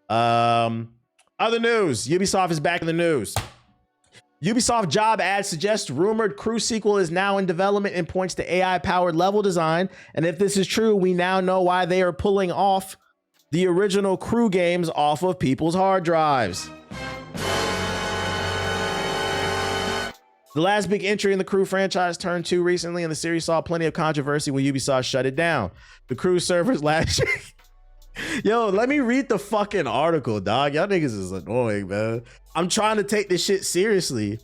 Other news, Ubisoft is back in the news. Ubisoft job ad suggests rumored Crew sequel is now in development and points to AI-powered level design. And if this is true, we now know why they are pulling off the original Crew games off of people's hard drives. The last big entry in the Crew franchise turned 2 recently, and the series saw plenty of controversy when Ubisoft shut it down. The Crew servers last year. Yo, let me read the fucking article, dog. Y'all niggas is annoying, man. I'm trying to take this shit seriously.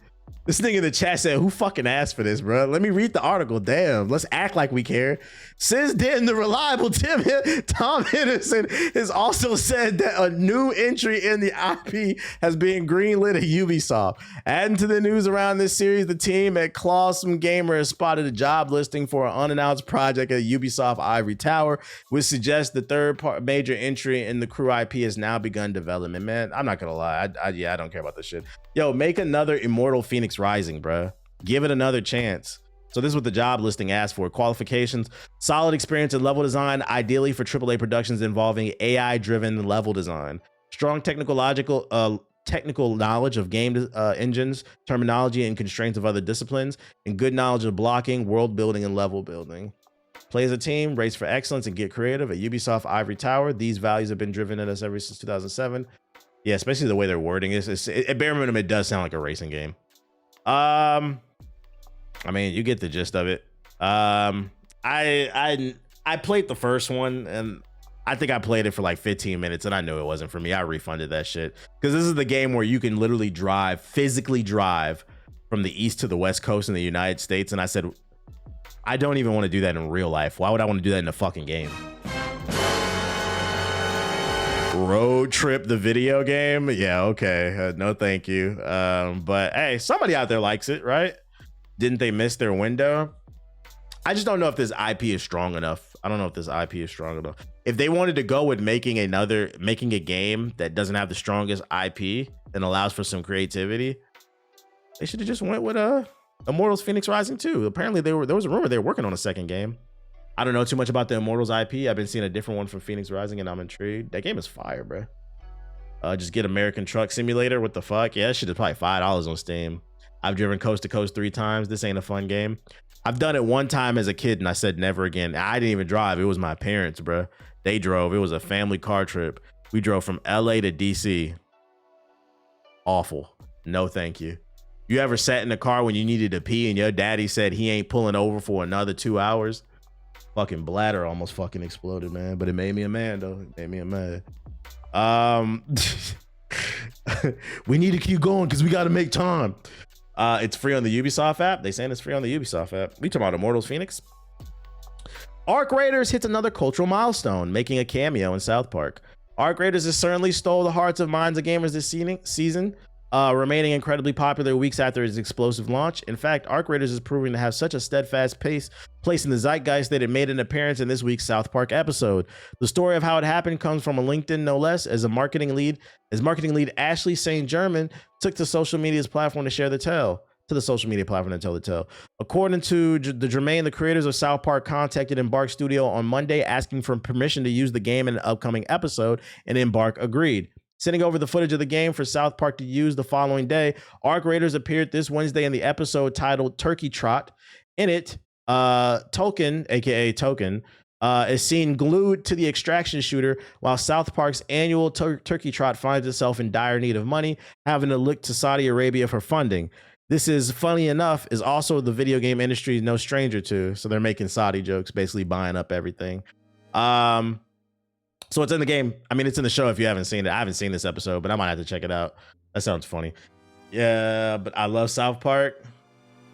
This nigga in the chat said, who fucking asked for this, bro? Let me read the article. Damn, let's act like we care. Since then, the reliable Tom Henderson has also said that a new entry in the IP has been greenlit at Ubisoft. Adding to the news around this series, the team at Clawsome Gamer has spotted a job listing for an unannounced project at Ubisoft Ivory Tower, which suggests the third major entry in the Crew IP has now begun development. Man, I'm not gonna lie. I don't care about this shit. Yo, make another Immortal Phoenix Rising, bro. Give it another chance. So this is what the job listing asked for. Qualifications: solid experience in level design, ideally for AAA productions involving AI-driven level design. Strong technical knowledge of game engines, terminology, and constraints of other disciplines, and good knowledge of blocking, world building, and level building. Play as a team, race for excellence, and get creative. At Ubisoft Ivory Tower, these values have been driven in us ever since 2007. Yeah, especially the way they're wording it. At bare minimum, it does sound like a racing game. I mean, you get the gist of it. I played the first one, and I think I played it for like 15 minutes, and I knew it wasn't for me. I refunded that shit because this is the game where you can literally physically drive from the east to the west coast in the United States, and I said, I don't even want to do that in real life. Why would I want to do that in a fucking game? Road Trip, the video game? Yeah, okay. No, thank you. But hey, somebody out there likes it, right? Didn't they miss their window? I just don't know if this IP is strong enough. I don't know if this IP is strong enough. If they wanted to go with making a game that doesn't have the strongest IP and allows for some creativity, they should have just went with Immortals Phoenix Rising 2. Apparently there was a rumor they were working on a second game. I don't know too much about the Immortals IP. I've been seeing a different one from Phoenix Rising, and I'm intrigued. That game is fire, bro. Just get American Truck Simulator. What the fuck? Yeah, that shit is probably $5 on Steam. I've driven coast to coast 3 times. This ain't a fun game. I've done it one time as a kid, and I said never again. I didn't even drive. It was my parents, bro. They drove. It was a family car trip. We drove from LA to DC. Awful. No, thank you. You ever sat in the car when you needed to pee and your daddy said he ain't pulling over for another 2 hours? Fucking bladder almost fucking exploded, man. But it made me a man, though. It made me a man. We need to keep going because we got to make time. It's free on the Ubisoft app. They saying it's free on the Ubisoft app. We talking about Immortals Phoenix. Arc Raiders hits another cultural milestone, making a cameo in South Park. Arc Raiders has certainly stole the hearts and minds of gamers this season, remaining incredibly popular weeks after its explosive launch. In fact, Arc Raiders is proving to have such a steadfast place in the zeitgeist that it made an appearance in this week's South Park episode. The story of how it happened comes from a LinkedIn, no less, as marketing lead Ashley St. German took to social media's platform to share the tale. According to the Jermaine, the creators of South Park contacted Embark Studio on Monday asking for permission to use the game in an upcoming episode, and Embark agreed. Sending over the footage of the game for South Park to use the following day, Arc Raiders appeared this Wednesday in the episode titled Turkey Trot. In it, Token, aka Token, is seen glued to the extraction shooter while South Park's annual Turkey Trot finds itself in dire need of money, having to look to Saudi Arabia for funding. This is, funny enough, is also the video game industry no stranger to, so they're making Saudi jokes, basically buying up everything. So it's in the game. I mean, it's in the show if you haven't seen it. I haven't seen this episode, but I might have to check it out. That sounds funny. Yeah, but I love South Park.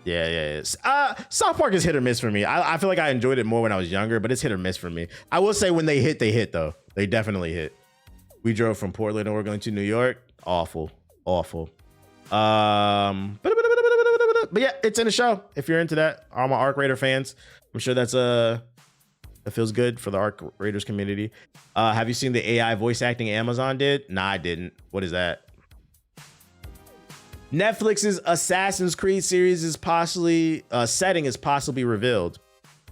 Yeah. South Park is hit or miss for me. I feel like I enjoyed it more when I was younger, but it's hit or miss for me. I will say when they hit though. They definitely hit. We drove from Portland, Oregon to New York. Awful. But yeah, it's in the show. If you're into that, all my Arc Raider fans, I'm sure that feels good for the Arc Raiders community. Have you seen the AI voice acting Amazon did? Nah, I didn't. What is that? Netflix's Assassin's Creed series setting is possibly revealed.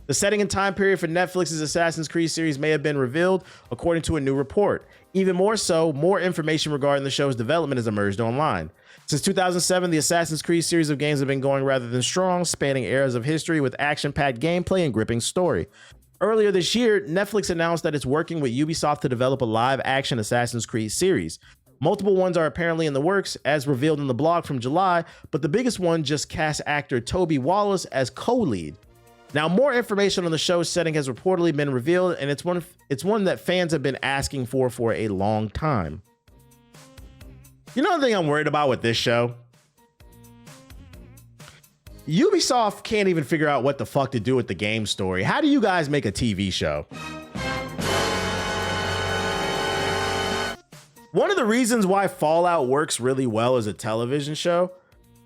The setting and time period for Netflix's Assassin's Creed series may have been revealed, according to a new report. Even more so, more information regarding the show's development has emerged online. Since 2007, the Assassin's Creed series of games have been going rather than strong, spanning eras of history with action-packed gameplay and gripping story. Earlier this year, Netflix announced that it's working with Ubisoft to develop a live-action Assassin's Creed series. Multiple ones are apparently in the works, as revealed in the blog from July, but the biggest one just cast actor Toby Wallace as co-lead. Now, more information on the show's setting has reportedly been revealed, and it's one that fans have been asking for a long time. You know the thing I'm worried about with this show? Ubisoft can't even figure out what the fuck to do with the game story. How do you guys make a TV show? One of the reasons why Fallout works really well as a television show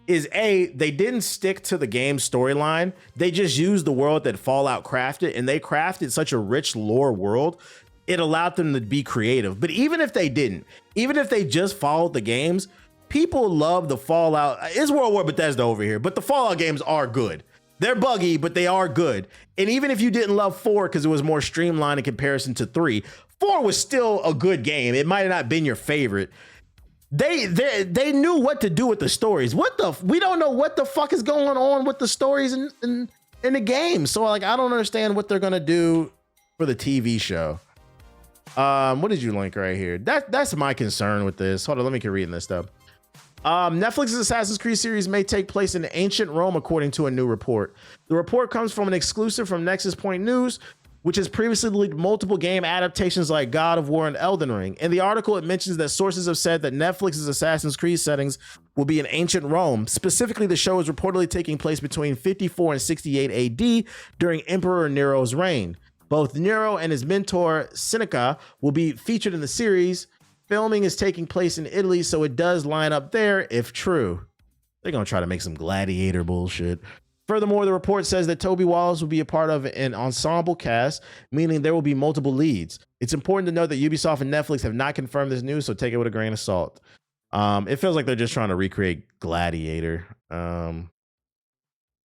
is A, they didn't stick to the game storyline. They just used the world that Fallout crafted, and they crafted such a rich lore world, it allowed them to be creative. But even if they didn't, even if they just followed the games, people love the Fallout. It's World War Bethesda over here, but the Fallout games are good. They're buggy, but they are good. And even if you didn't love 4 because it was more streamlined in comparison to 3, 4 was still a good game. It might have not been your favorite. They knew what to do with the stories. We don't know what the fuck is going on with the stories in the game. So like, I don't understand what they're gonna do for the TV show. What did you link right here? That's my concern with this. Hold on, let me keep reading this stuff. Netflix's Assassin's Creed series may take place in ancient Rome, according to a new report. The report comes from an exclusive from Nexus Point News, which has previously leaked multiple game adaptations like God of War and Elden Ring. In the article, it mentions that sources have said that Netflix's Assassin's Creed settings will be in ancient Rome. Specifically, the show is reportedly taking place between 54 and 68 AD during Emperor Nero's reign. Both Nero and his mentor, Seneca, will be featured in the series. Filming is taking place in Italy, so it does line up there if true. They're going to try to make some gladiator bullshit. Furthermore, the report says that Toby Wallace will be a part of an ensemble cast, meaning there will be multiple leads. It's important to note that Ubisoft and Netflix have not confirmed this news, so take it with a grain of salt. It feels like they're just trying to recreate Gladiator. I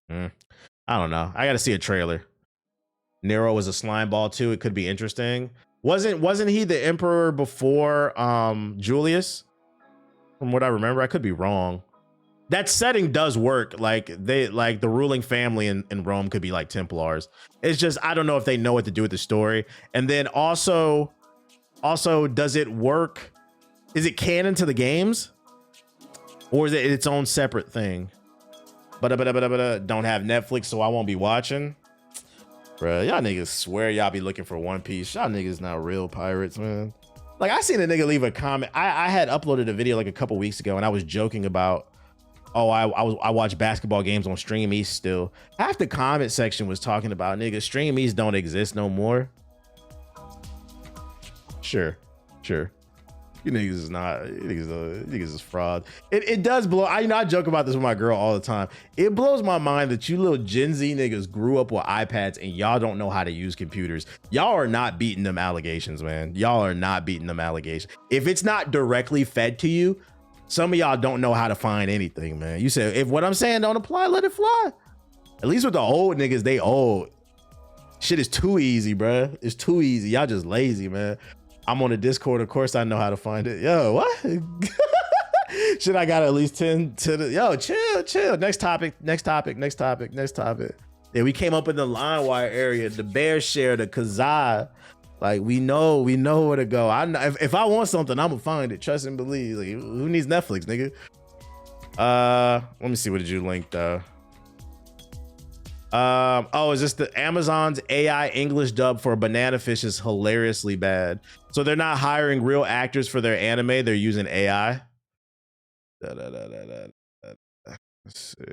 don't know. I got to see a trailer. Nero was a slime ball too. It could be interesting. Wasn't he the emperor before Julius? From what I remember, I could be wrong. That setting does work. Like the ruling family in Rome could be like Templars. It's just, I don't know if they know what to do with the story. And then also does it work? Is it canon to the games? Or is it its own separate thing? But don't have Netflix, so I won't be watching. Bruh, y'all niggas swear y'all be looking for One Piece. Y'all niggas not real pirates, man. Like, I seen a nigga leave a comment. I had uploaded a video like a couple weeks ago, and I was joking about, oh, I watch basketball games on Stream East still. Half the comment section was talking about, nigga, Stream East don't exist no more. Sure. You niggas is not, you niggas is fraud. It does blow. I joke about this with my girl all the time. It blows my mind that you little Gen Z niggas grew up with iPads and y'all don't know how to use computers. Y'all are not beating them allegations, man. Y'all are not beating them allegations. If it's not directly fed to you, some of y'all don't know how to find anything, man. You said, if what I'm saying don't apply, let it fly. At least with the old niggas, they old. Shit is too easy, bruh. It's too easy. Y'all just lazy, man. I'm on the Discord. Of course, I know how to find it. Yo, what? Shit, I got at least 10 to the. Yo, chill. Next topic. Yeah, we came up in the LimeWire area, the Bear Share, the Kazaa. Like, we know where to go. I know, if I want something, I'm gonna find it. Trust and believe. Like, who needs Netflix, nigga? Let me see. What did you link though? Oh, is this the Amazon's AI English dub for Banana Fish is hilariously bad. So they're not hiring real actors for their anime. They're using AI. Let's see.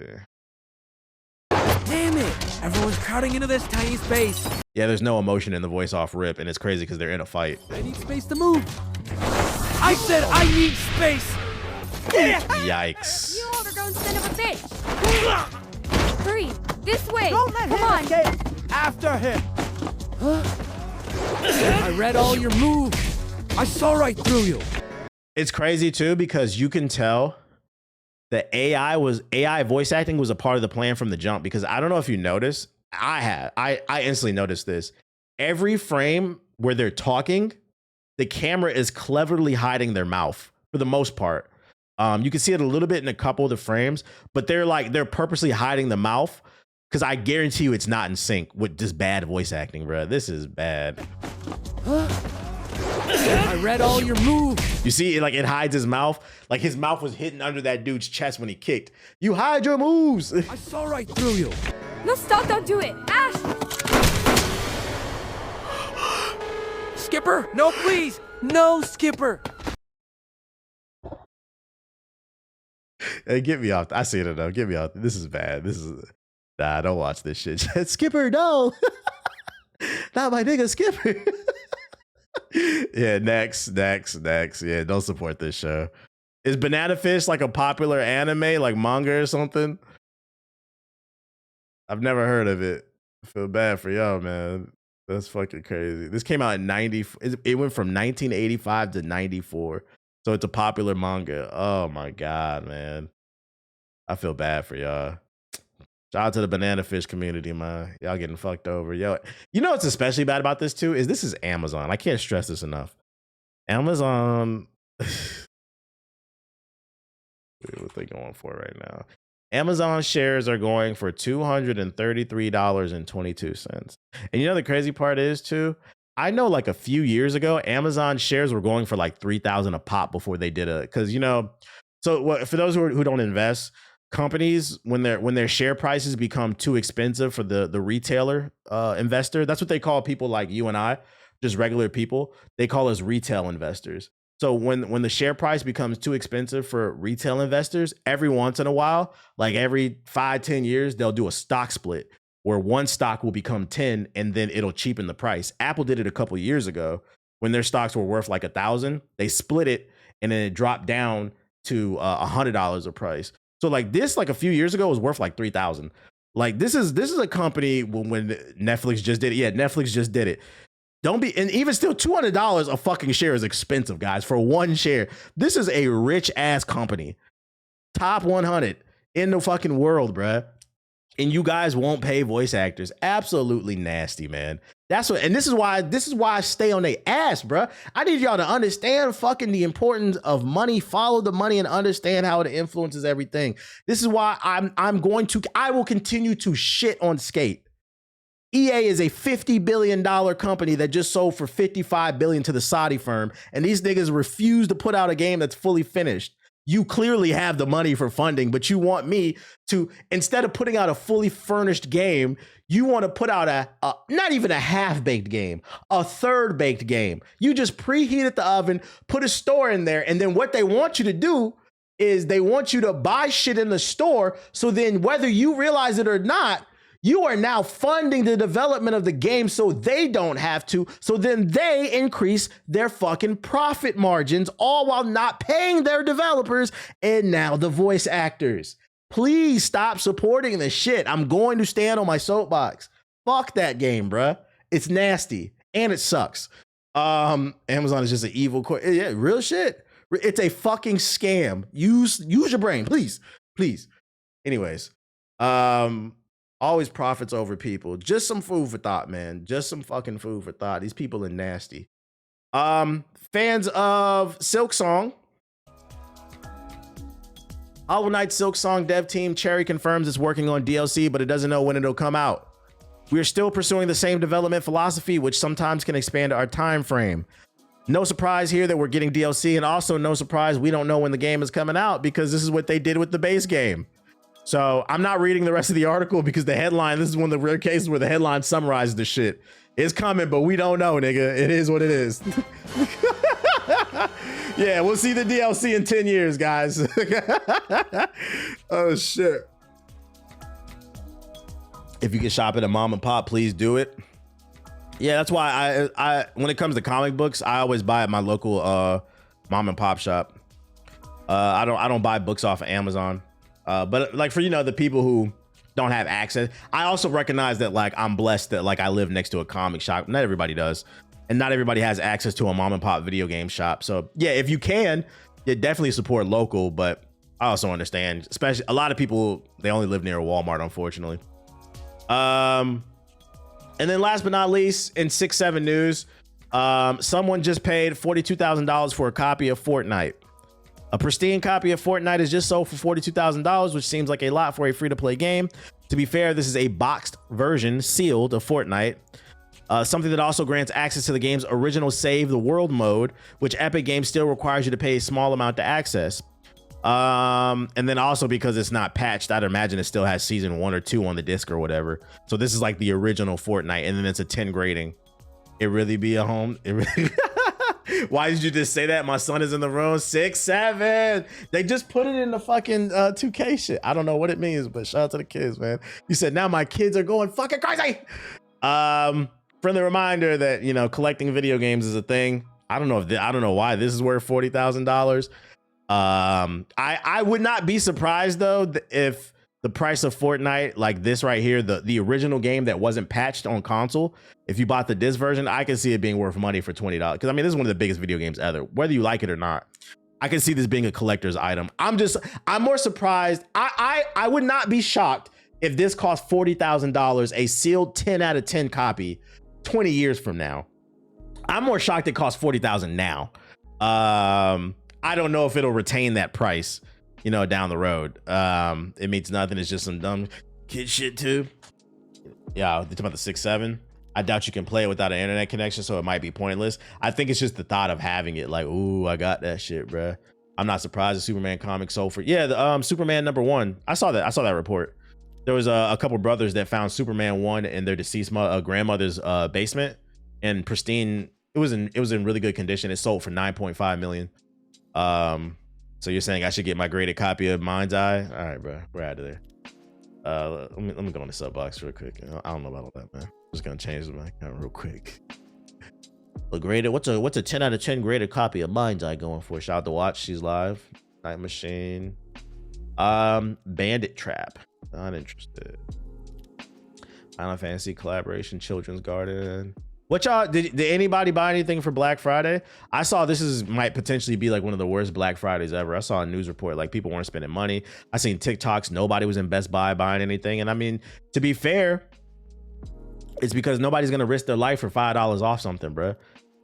Damn it! Everyone's crowding into this tiny space. Yeah, there's no emotion in the voice off rip, and it's crazy because they're in a fight. I need space to move. I said I need space. Yikes. You all are going son of a bitch. Hurry, this way. Don't let Come on. escape. After him. I read all your moves. I saw right through you. It's crazy too because you can tell that AI voice acting was a part of the plan from the jump, because I don't know if you noticed, I instantly noticed this. Every frame where they're talking, the camera is cleverly hiding their mouth for the most part. You can see it a little bit in a couple of the frames, but they're purposely hiding the mouth because I guarantee you it's not in sync with this bad voice acting, bro. This is bad. I read all your moves. You see, like it hides his mouth. Like his mouth was hidden under that dude's chest when he kicked. You hide your moves. I saw right through you. No, stop, don't do it. Ash! Skipper, no, please. No, Skipper. Hey, get me off. I see it though. Get me off. This is bad. Nah, don't watch this shit. Skipper, no. Not my nigga Skipper. Yeah, next. Yeah, don't support this show. Is Banana Fish like a popular anime, like manga or something? I've never heard of it. I feel bad for y'all, man. That's fucking crazy. This came out in 90. It went from 1985 to 94. So it's a popular manga. Oh my God, man. I feel bad for y'all. Shout out to the Banana Fish community, man. Y'all getting fucked over. Yo, you know what's especially bad about this too? Is this is Amazon. I can't stress this enough. Amazon. What they going for right now? Amazon shares are going for $233.22. And you know the crazy part is too? I know like a few years ago, Amazon shares were going for like 3,000 a pop before they did it. Because, you know, so for those who don't invest, companies, when their share prices become too expensive for the retailer investor, that's what they call people like you and I, just regular people. They call us retail investors. So when the share price becomes too expensive for retail investors, every once in a while, like every 5-10 years, they'll do a stock split where one stock will become 10 and then it'll cheapen the price. Apple did it a couple of years ago when their stocks were worth like 1,000. They split it and then it dropped down to $100 a price. So like this, like a few years ago, was worth like 3,000. Like this is a company when Netflix just did it. Yeah, Netflix just did it. Don't be, and even still, $200 a fucking share is expensive, guys, for one share. This is a rich ass company, top 100 in the fucking world, bruh. And you guys won't pay voice actors. Absolutely nasty, man. That's what, and this is why I stay on their ass, bruh. I need y'all to understand fucking the importance of money, follow the money, and understand how it influences everything. This is why I will continue to shit on Skate. EA is a $50 billion company that just sold for $55 billion to the Saudi firm, and these niggas refuse to put out a game that's fully finished. You clearly have the money for funding, but you want me to, instead of putting out a fully furnished game, you want to put out a not even a half-baked game, a third-baked game. You just preheated the oven, put a store in there, and then what they want you to do is they want you to buy shit in the store, so then whether you realize it or not, you are now funding the development of the game so they don't have to. So then they increase their fucking profit margins, all while not paying their developers and now the voice actors. Please stop supporting this shit. I'm going to stand on my soapbox. Fuck that game, bruh. It's nasty and it sucks. Amazon is just an evil yeah, real shit. It's a fucking scam. Use your brain, please. Anyways, always profits over people. Just some food for thought, man. Just some fucking food for thought. These people are nasty. Fans of Silksong. Hollow Knight Silksong dev team Cherry confirms it's working on DLC, but it doesn't know when it'll come out. We are still pursuing the same development philosophy, which sometimes can expand our time frame. No surprise here that we're getting DLC, and also no surprise we don't know when the game is coming out because this is what they did with the base game. So I'm not reading the rest of the article because the headline, this is one of the rare cases where the headline summarizes the shit. It's coming, but we don't know, nigga. It is what it is. Yeah, we'll see the DLC in 10 years, guys. Oh, shit. If you can shop at a mom and pop, please do it. Yeah, that's why I when it comes to comic books, I always buy at my local mom and pop shop. I don't buy books off of Amazon. But like for, you know, the people who don't have access, I also recognize that like I'm blessed that like I live next to a comic shop. Not everybody does. And not everybody has access to a mom and pop video game shop. So yeah, if you can, you definitely support local, but I also understand, especially a lot of people, they only live near a Walmart, unfortunately. And then last but not least, in 6-7 news, Someone just paid $42,000 for a copy of Fortnite. A pristine copy of Fortnite is just sold for $42,000, which seems like a lot for a free-to-play game. To be fair, this is a boxed version, sealed, of Fortnite. Something that also grants access to the game's original Save the World mode, which Epic Games still requires you to pay a small amount to access. And then also because it's not patched, I'd imagine it still has season 1 or 2 on the disc or whatever. So this is like the original Fortnite, and then it's a 10 grading. It really be a home. It really Why did you just say that? My son is in the room. 6'7". They just put it in the fucking 2K shit. I don't know what it means, but shout out to the kids, man. You said now my kids are going fucking crazy. Friendly reminder that, you know, collecting video games is a thing. I don't know if I don't know why this is worth $40,000. I would not be surprised though if the price of Fortnite, like this right here, the original game that wasn't patched on console, if you bought the disc version, I can see it being worth money for $20. Because I mean, this is one of the biggest video games ever, whether you like it or not. I can see this being a collector's item. I'm more surprised. I would not be shocked if this cost $40,000, a sealed 10 out of 10 copy 20 years from now. I'm more shocked it costs $40,000 now. I don't know if it'll retain that price, you know, down the road. It means nothing. It's just some dumb kid shit too. Yeah, they're talking about the 6.7. I doubt you can play it without an internet connection, so it might be pointless. I think it's just the thought of having it, like, ooh, I got that shit, bruh. I'm not surprised the Superman comic sold for, yeah, the Superman #1. I saw that report. There was a couple brothers that found Superman 1 in their deceased grandmother's basement, and pristine. It was in really good condition. It sold for $9.5 million. So you're saying I should get my graded copy of Mind's Eye? All right, bro, we're out of there. Let me go in the sub box real quick. I don't know about all that, man. I'm just gonna change my account real quick. The graded, what's a 10 out of 10 graded copy of Mind's Eye going for? Shout out to Watch, she's live. Night Machine. Bandit Trap. Not interested. Final Fantasy collaboration, Children's Garden. What y'all did anybody buy anything for Black Friday? I saw might potentially be like one of the worst Black Fridays ever. I saw a news report like people weren't spending money. I seen TikToks, nobody was in Best Buy buying anything. And I mean, to be fair, it's because nobody's gonna risk their life for $5 off something, bro.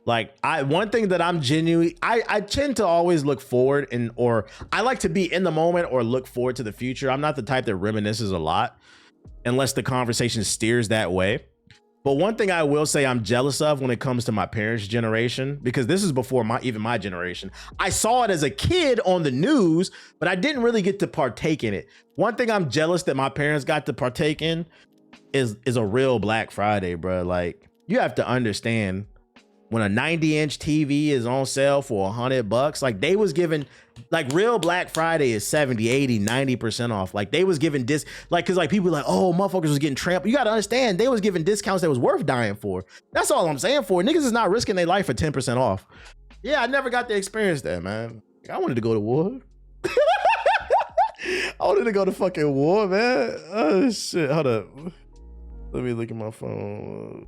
Like one thing that I'm genuinely, I tend to always look forward or I like to be in the moment or look forward to the future. I'm not the type that reminisces a lot unless the conversation steers that way. But one thing I will say I'm jealous of when it comes to my parents' generation, because this is before even my generation. I saw it as a kid on the news, but I didn't really get to partake in it. One thing I'm jealous that my parents got to partake in is a real Black Friday, bro. Like, you have to understand, when a 90-inch TV is on sale for $100, like they was giving, like real Black Friday is 70, 80, 90% off. Like they was giving cause like people were like, oh, motherfuckers was getting trampled. You gotta understand, they was giving discounts that was worth dying for. That's all I'm saying for. Niggas is not risking their life for 10% off. Yeah, I never got to experience that, man. I wanted to go to war. I wanted to go to fucking war, man. Oh shit, hold up. Let me look at my phone.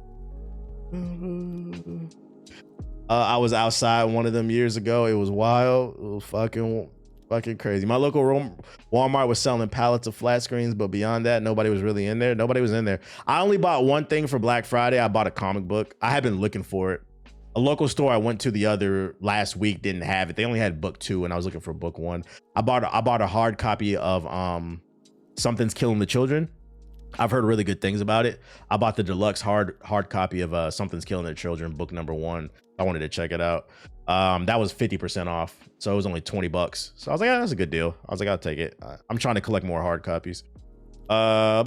I was outside one of them years ago. It was wild. It was fucking crazy. My local Walmart was selling pallets of flat screens, but beyond that, nobody was really in there. Nobody was in there. I only bought one thing for Black Friday. I bought a comic book. I had been looking for it. A local store I went to the other last week didn't have it. They only had book 2, and I was looking for book 1. I bought a hard copy of Something's Killing the Children. I've heard really good things about it. I bought the deluxe hard copy of Something's Killing the Children, book #1. I wanted to check it out. That was 50% off, so it was only $20. So I was like, yeah, that's a good deal. I was like, I'll take it. I'm trying to collect more hard copies. It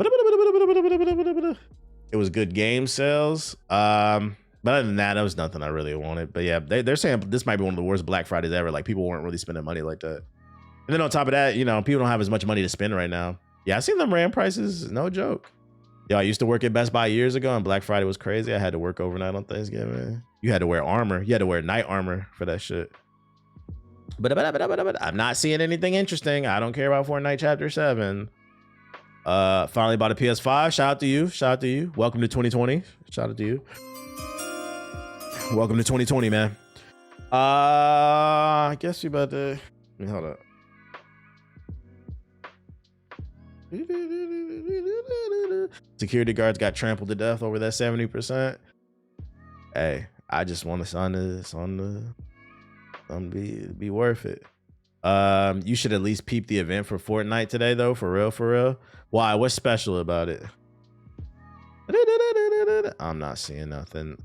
was good game sales. But other than that, there was nothing I really wanted. But yeah, they're saying this might be one of the worst Black Fridays ever. Like, people weren't really spending money like that. And then on top of that, you know, people don't have as much money to spend right now. Yeah, I seen them RAM prices. No joke. Yo, I used to work at Best Buy years ago, and Black Friday was crazy. I had to work overnight on Thanksgiving. You had to wear armor. You had to wear night armor for that shit. But I'm not seeing anything interesting. I don't care about Fortnite Chapter 7. Finally bought a PS5. Shout out to you. Shout out to you. Welcome to 2020. Shout out to you. Welcome to 2020, man. I guess we about to hold up. Security guards got trampled to death over that 70%. Hey, I just want to be worth it. You should at least peep the event for Fortnite today, though. For real. Why? What's special about it? I'm not seeing nothing.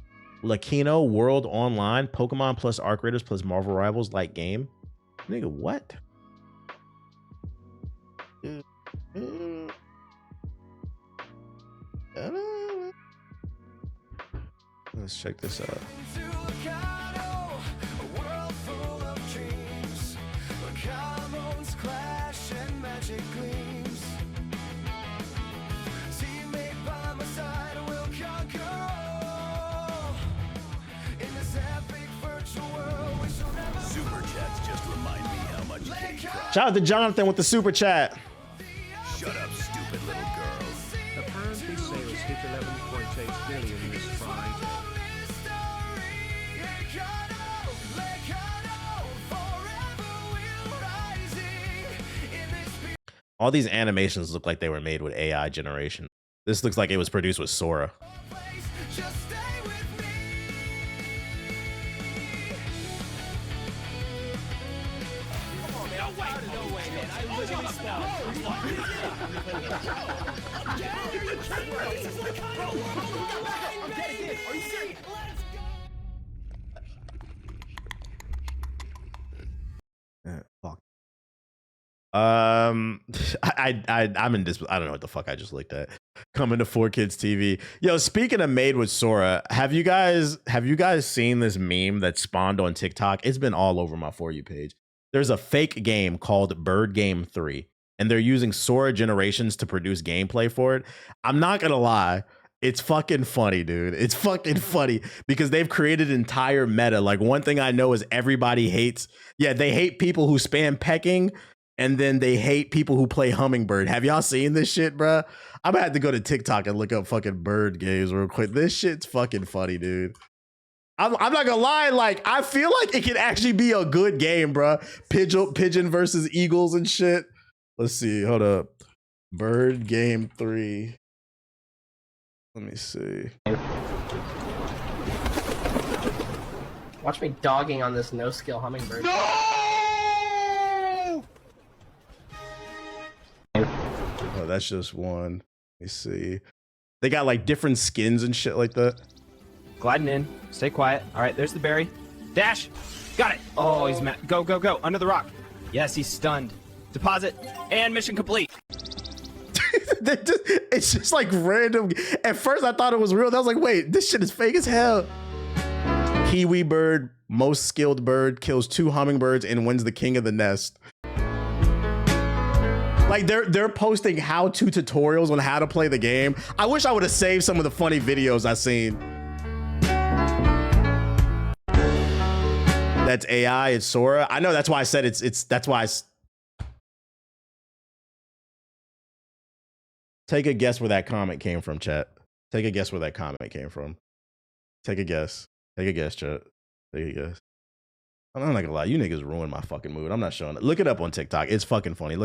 Lakino World Online, Pokemon plus Arc Raiders plus Marvel Rivals like game. Nigga, what? Let's check this out. Shout out to Jonathan with the super chat. Shut up, stupid little girl. Apparently sales hit 11.8 million this Friday. All these animations look like they were made with AI generation. This looks like it was produced with Sora. Fuck. I'm in this. I don't know what the fuck I just looked at. Coming to 4Kids TV. Yo, speaking of made with Sora, have you guys seen this meme that spawned on TikTok? It's been all over my For You page. There's a fake game called Bird Game 3, and they're using Sora generations to produce gameplay for it. I'm not gonna lie. It's fucking funny, dude. It's fucking funny because they've created entire meta. Like, one thing I know is everybody hates. Yeah, they hate people who spam pecking, and then they hate people who play Hummingbird. Have y'all seen this shit, bruh? I'm gonna have to go to TikTok and look up fucking bird games real quick. This shit's fucking funny, dude. I'm not gonna lie, like, I feel like it could actually be a good game, bruh. Pigeon versus eagles and shit. Let's see, hold up. Bird Game 3. Let me see. Watch me dogging on this no-skill hummingbird. No! Oh, that's just one. Let me see. They got like different skins and shit like that. Gliding in. Stay quiet. All right, there's the berry. Dash. Got it. Oh, he's mad. Go, go, go. Under the rock. Yes, he's stunned. Deposit. And mission complete. It's just like random. At first I thought it was real. I was like, wait, this shit is fake as hell. Kiwi bird, most skilled bird, kills 2 hummingbirds and wins the king of the nest. Like, they're posting how-to tutorials on how to play the game. I wish I would have saved some of the funny videos I seen. That's AI, it's Sora. I know, that's why I said that's why take a guess where that comment came from, chat. Take a guess where that comment came from. Take a guess. Take a guess, chat. Take a guess. I'm not gonna lie, you niggas ruined my fucking mood. I'm not showing it. Look it up on TikTok. It's fucking funny. Look at